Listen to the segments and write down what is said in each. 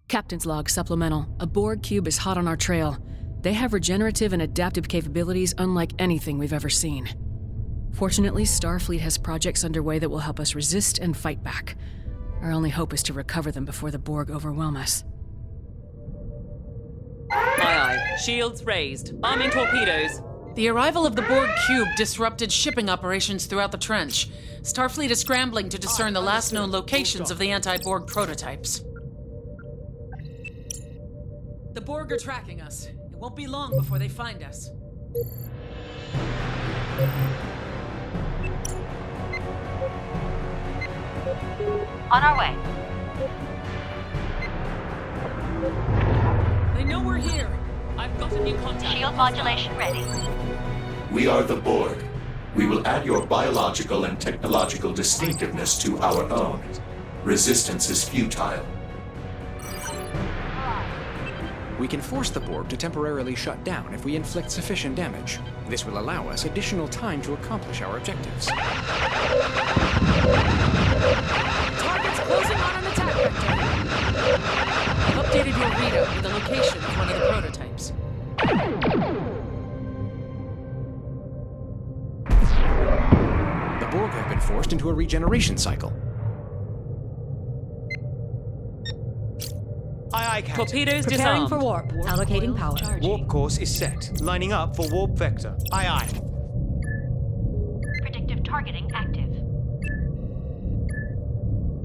Captain's log supplemental. A Borg cube is hot on our trail. They have regenerative and adaptive capabilities unlike anything we've ever seen. Fortunately, Starfleet has projects underway that will help us resist and fight back. Our only hope is to recover them before the Borg overwhelm us. Aye aye. Shields raised. Arming torpedoes. The arrival of the Borg cube disrupted shipping operations throughout the trench. Starfleet is scrambling to discern the last known locations of the anti-Borg prototypes. The Borg are tracking us. It won't be long before they find us. On our way. They know we're here. I've got a new contact. Shield modulation ready. We are the Borg. We will add your biological and technological distinctiveness to our own. Resistance is futile. We can force the Borg to temporarily shut down if we inflict sufficient damage. This will allow us additional time to accomplish our objectives. Target's closing on an attack vector. I've updated your readout with the location of one of the prototypes. The Borg have been forced into a regeneration cycle. Aye, aye, Captain. Torpedoes Preparing disarmed. for warp. Allocating power. Warp course is set. Lining up for warp vector. Aye, aye. Predictive targeting active.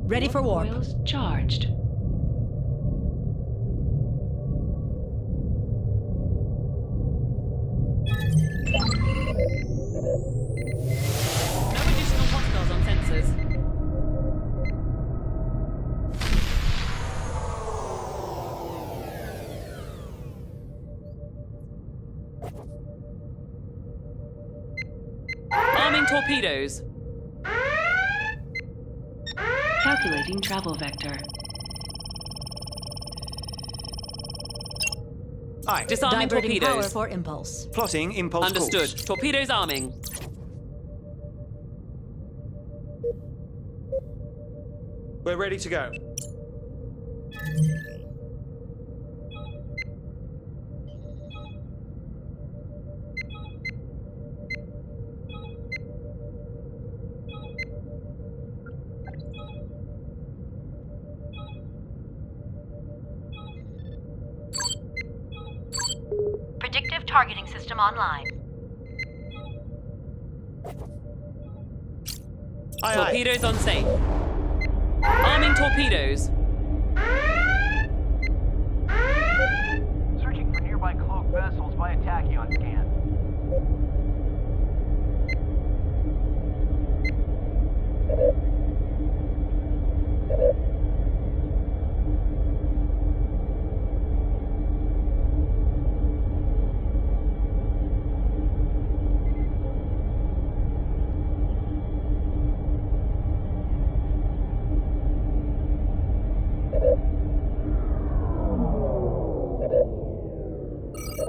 Ready for warp. Wheels charged. No additional hostiles on sensors. Arming torpedoes. Calculating travel vector. Aye. Disarming Diverting power torpedoes. for impulse. Plotting impulse Understood. course. Torpedoes arming. We're ready to go. Predictive targeting system online. Aye, aye. Torpedoes on safe. Arming torpedoes. Searching for nearby cloaked vessels via tachyon scan.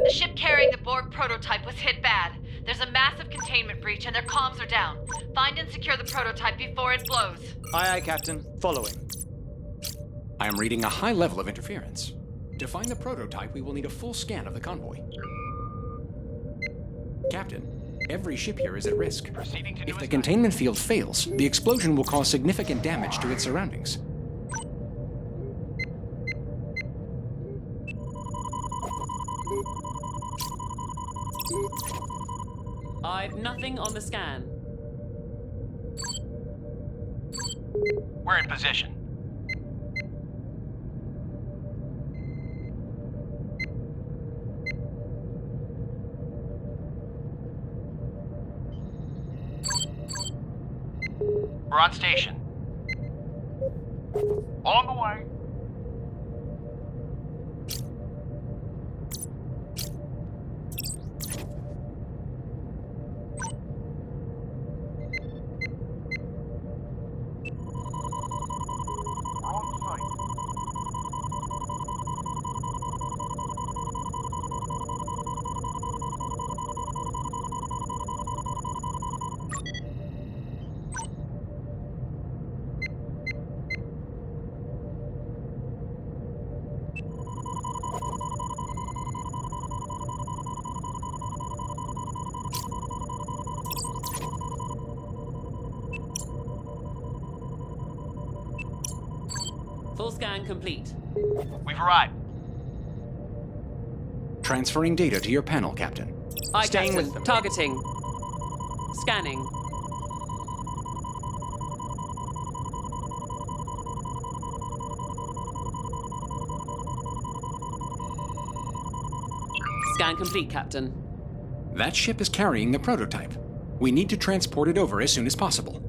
The ship carrying the Borg prototype was hit bad. There's a massive containment breach and their comms are down. Find and secure the prototype before it blows. Aye, aye, Captain. Following. I am reading a high level of interference. To find the prototype, we will need a full scan of the convoy. Captain, every ship here is at risk. Proceeding to If the newest containment field fails, the explosion will cause significant damage to its surroundings. I've nothing on the scan. We're in position. We're on station. On the way. We're on site. Full scan complete. We've arrived. Transferring data to your panel, Captain. Aye, Staying Captain. with them. Targeting. Scanning. Scan complete, Captain. That ship is carrying the prototype. We need to transport it over as soon as possible.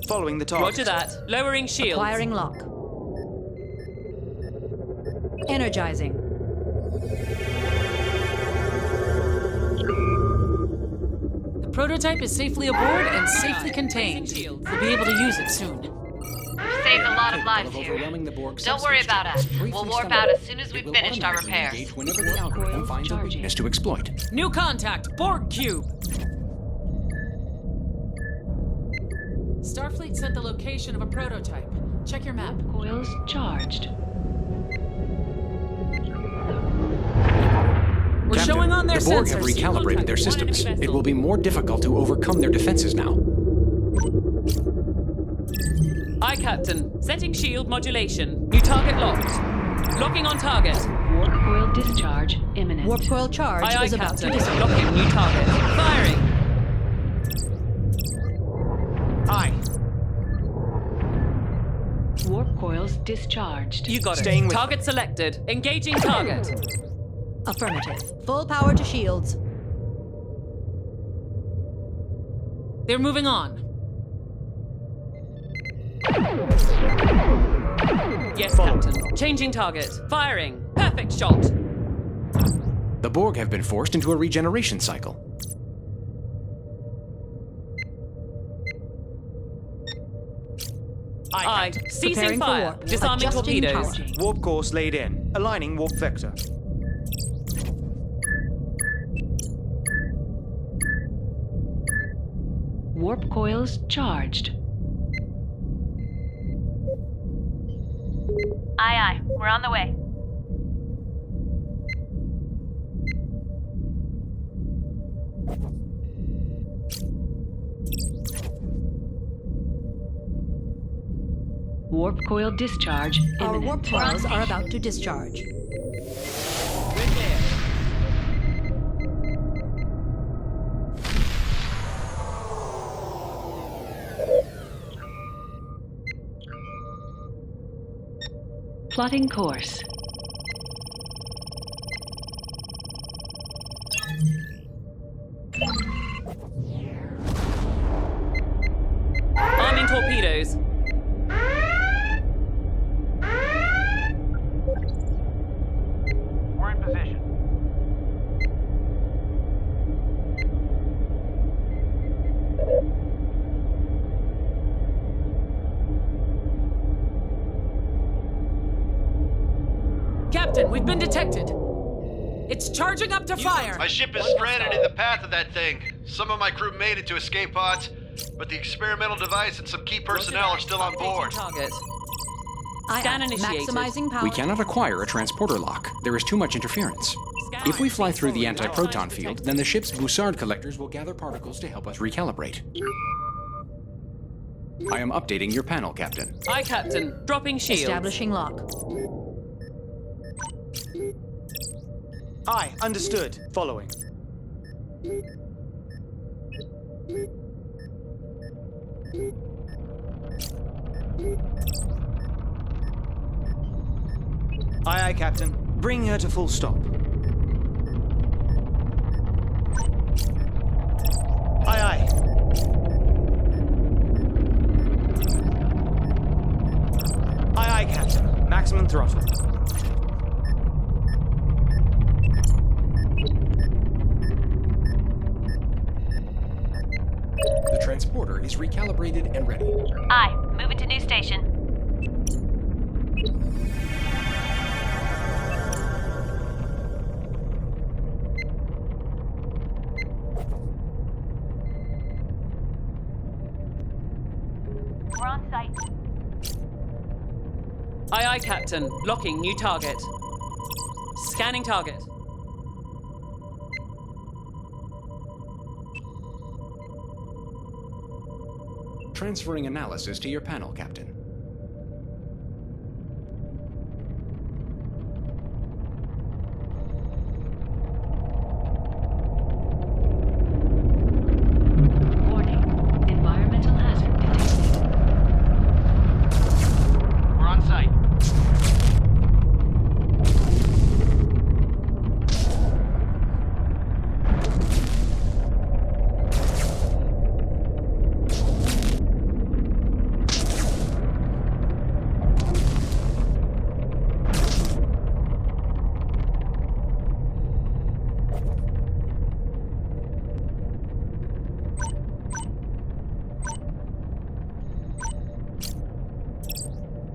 Following the target. Roger that. Lowering shields. Acquiring lock. Energizing. The prototype is safely aboard and safely contained. We'll be able to use it soon. We've saved a lot of lives Capable of here. overwhelming the Borg Don't worry subspace about us. briefly We'll warp stun out it. as soon as It we've will finished our automatically repairs. engage whenever the algorithm finds a weakness to exploit. New contact, Borg Cube. Starfleet sent the location of a prototype. Check your map. Coils charged. We're Captain, showing on their the Borg sensors. have recalibrated their systems. It will be more difficult to overcome their defenses now. Aye, Captain. Setting shield modulation. New target locked. Locking on target. Warp coil discharge imminent. Warp coil charge Aye, aye, is about to Captain. disappear. Locking new target. Firing. Aye. Warp coils discharged. You got Staying it. with Target selected. Engaging target. Affirmative. Full power to shields. They're moving on. Yes, Captain. Changing target. Firing. Perfect shot. The Borg have been forced into a regeneration cycle. Aye. Ceasing Preparing for fire. warp. Disarming Adjusting torpedoes. power. Warp course laid in. Aligning warp vector. Warp coils charged. Aye, aye. We're on the way. Warp coil discharge Our imminent. warp coils are about to discharge. We're clear. Plotting course. Arming torpedoes. We're in position. Captain, we've been detected. It's charging up to fire. My ship is stranded in the path of that thing. Some of my crew made it to escape pods, but the experimental device and some key personnel are still on board. Target. Aye, Scan aye. initiated. Maximizing power. We cannot acquire a transporter lock. There is too much interference. If we fly through the anti-proton field, then the ship's B0RG collectors will gather particles to help us recalibrate. I am updating your panel, Captain. Aye, Captain. Dropping shields. Establishing lock. Aye, understood. Following. Aye, aye, Captain. Bring her to full stop. Aye, aye. Aye, aye, Captain. Maximum throttle. The transporter is recalibrated and ready. Aye. Moving to new station. We're on site. Aye, aye, Captain. Locking new target. Scanning target. Transferring analysis to your panel, Captain.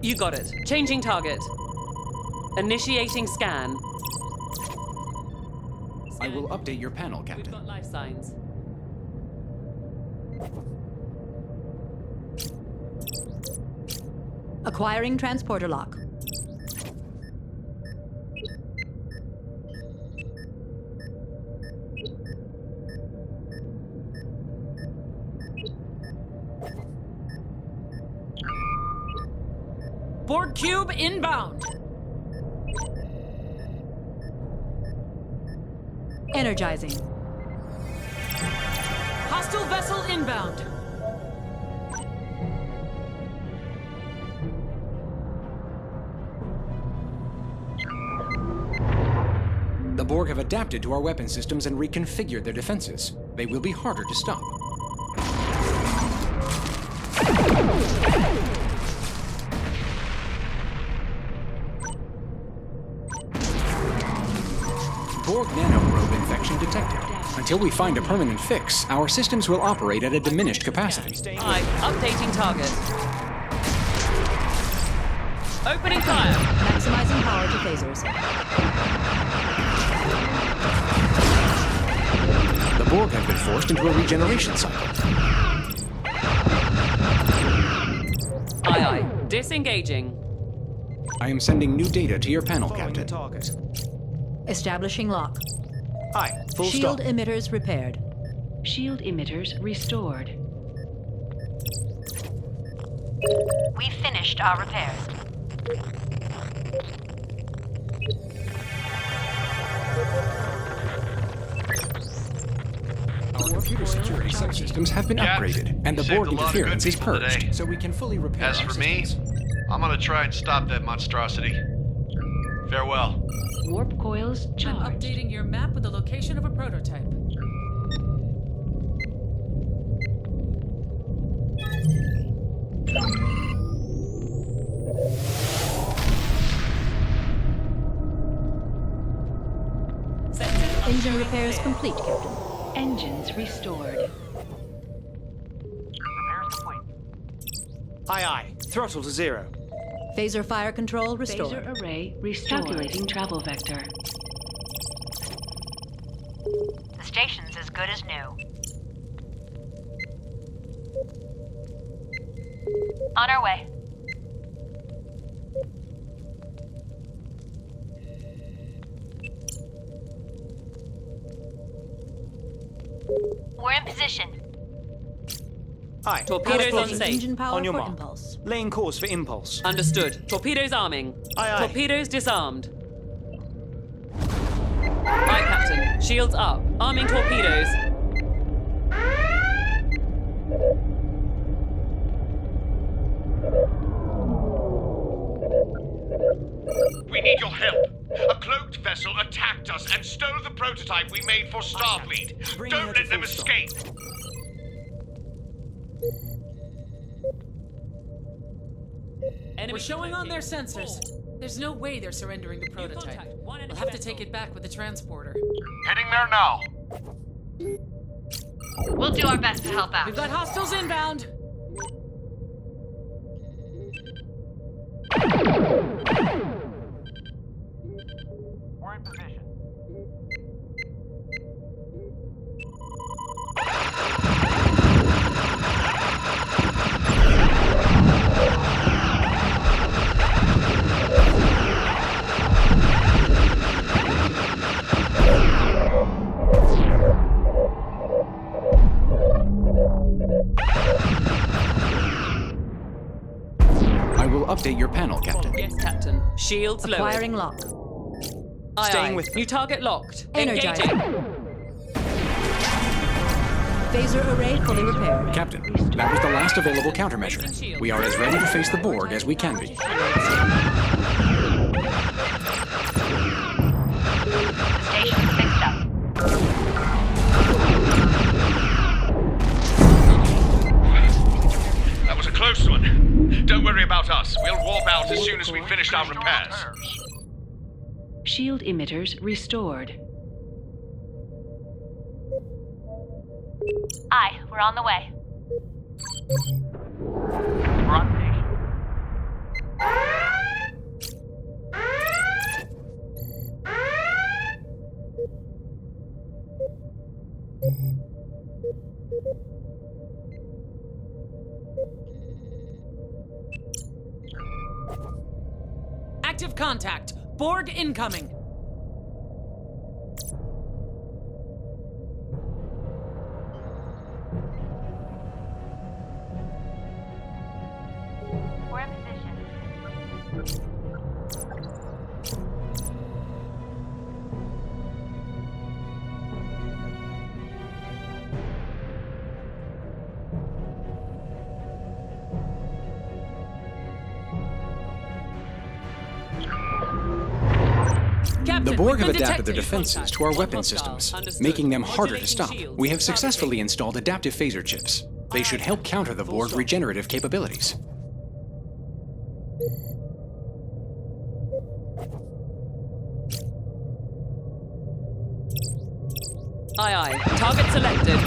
You got it. Changing target. Initiating scan. I will update your panel, We've Captain. got life signs. Acquiring transporter lock. Borg cube inbound. Energizing. Hostile vessel inbound. The Borg have adapted to our weapon systems and reconfigured their defenses. They will be harder to stop. Borg nanoprobe infection detected. Until we find a permanent fix, our systems will operate at a diminished capacity. Aye. Updating target. Opening fire. Maximizing power to phasers. The Borg have been forced into a regeneration cycle. Aye, aye. Disengaging. I am sending new data to your panel, Following the Captain. target. Establishing lock. Aye. Full Shield stop. emitters repaired. Shield emitters restored. We've finished our repairs. Our computer security subsystems have been Cap, upgraded, and the you saved Borg a lot of good interference is people purged, today. so we can fully repair As our for me, systems. I'm gonna try and stop that monstrosity. Farewell. Warp coils I'm charged. updating your map with the location of a prototype. Engine repairs complete, Captain. Engines restored. Repairs complete. Aye, aye. Throttle to 0. Phaser fire control restored. Phaser array restored. Calculating travel vector. The station's as good as new. On our way. We're in position. Aye. Torpedoes on Allocating safe. engine power On your for mark. impulse. Laying course for impulse. Understood. Torpedoes arming. Aye, aye. Torpedoes disarmed. Aye, Captain. Shields up. Arming torpedoes. We need your help. A cloaked vessel attacked us and stole the prototype we made for Starfleet. Bring Don't her to let them full stop. escape. Enemy We're showing on their detected. sensors. There's no way they're surrendering the prototype. contact. One enemy We'll have to vessel. take it back with the transporter. Heading there now. We'll do our best to help out. We've got hostiles inbound. We're in position. I will update your panel, Captain. Yes, Captain. Shields lowered. Acquiring lock. Aye, Staying aye. with New target locked. Energizing. Engaging. Phaser array fully repaired. Captain, that was the last available countermeasure. We are as ready to face the Borg as we can be. repairs. Shield emitters restored. Aye, we're on the way. We're on station. Active contact. Borg incoming. We're in position. The Borg have adapted their defenses to our weapon systems, making them harder to stop. We have successfully installed adaptive phaser chips. They should help counter the Borg regenerative capabilities. Aye, aye. Target selected.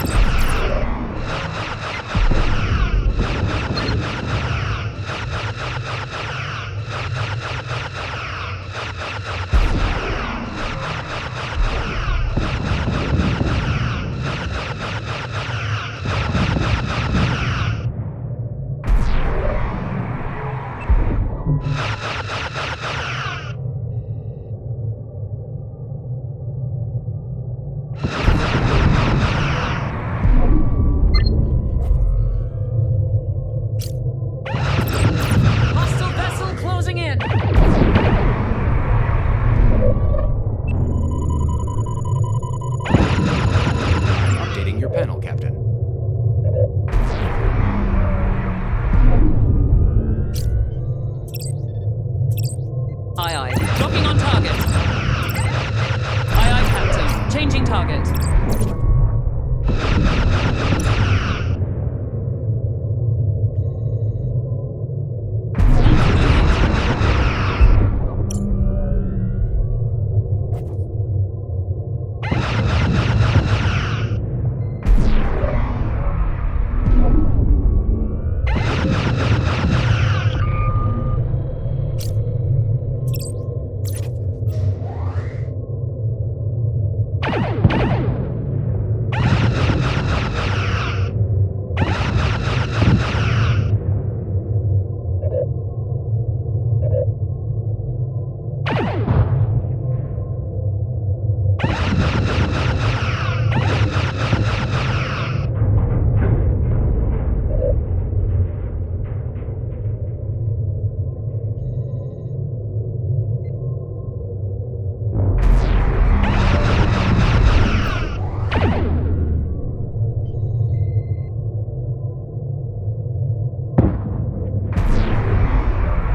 Hostile vessel closing in. Updating your panel, Captain. Aye, aye. Docking on target. Aye, aye, Captain. Changing target.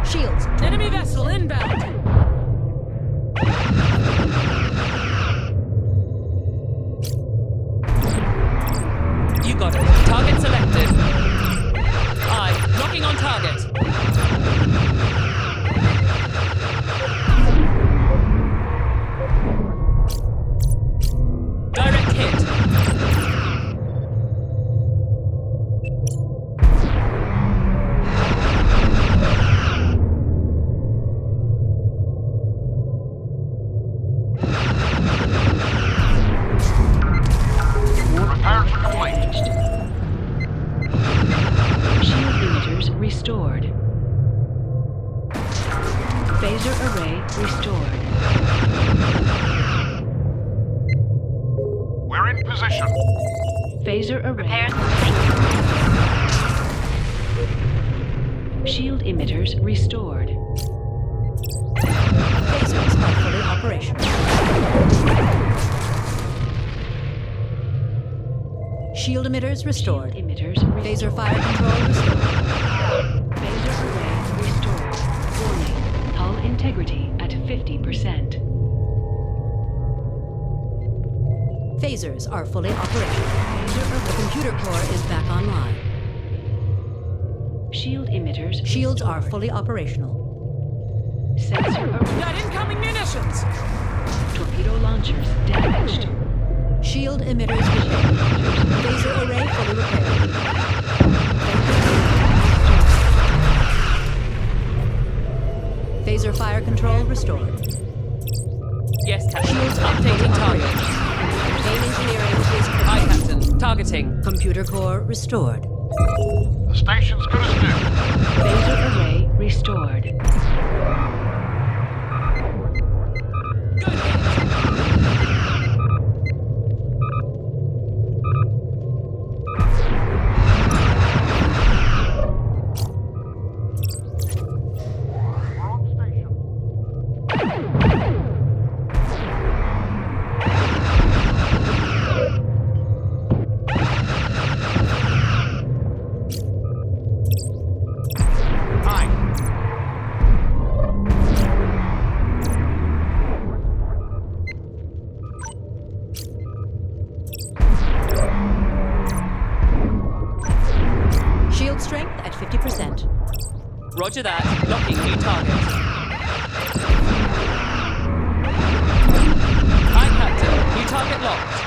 Shields. Enemy vessel inbound. You got it. Target selected. Aye. Docking on target. Direct hit. Repairs complete. Shield emitters restored. Phaser array restored. We're in position. Phaser array. Repairs complete. Shield emitters restored. Phasers are fully operational. Shield emitters restored. Shield emitters Phaser restored. fire control restored. Phaser array restored. Warning. Hull integrity at 50%. Phasers are fully operational. The computer core is back online. Shield emitters. Shields are fully operational. Sensor array. Got incoming munitions! Torpedo launchers damaged. Shield emitters repaired. Phaser array fully repaired. Phaser fire control restored. Yes, Captain. Updating target. Main engineering is Aye, Captain. Targeting. computer core restored. The station's good as new. Phaser array restored. Shield strength at 50%. Roger that. Locking new target. Aye, Captain. New target locked.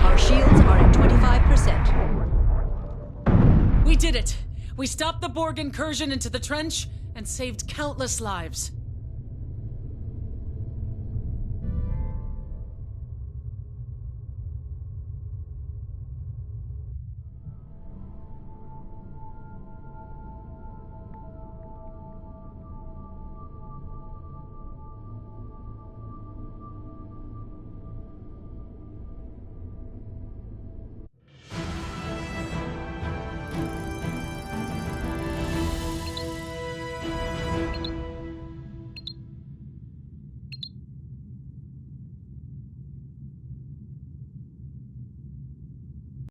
Our shields are at 25%. We did it! We stopped the Borg incursion into the trench and saved countless lives.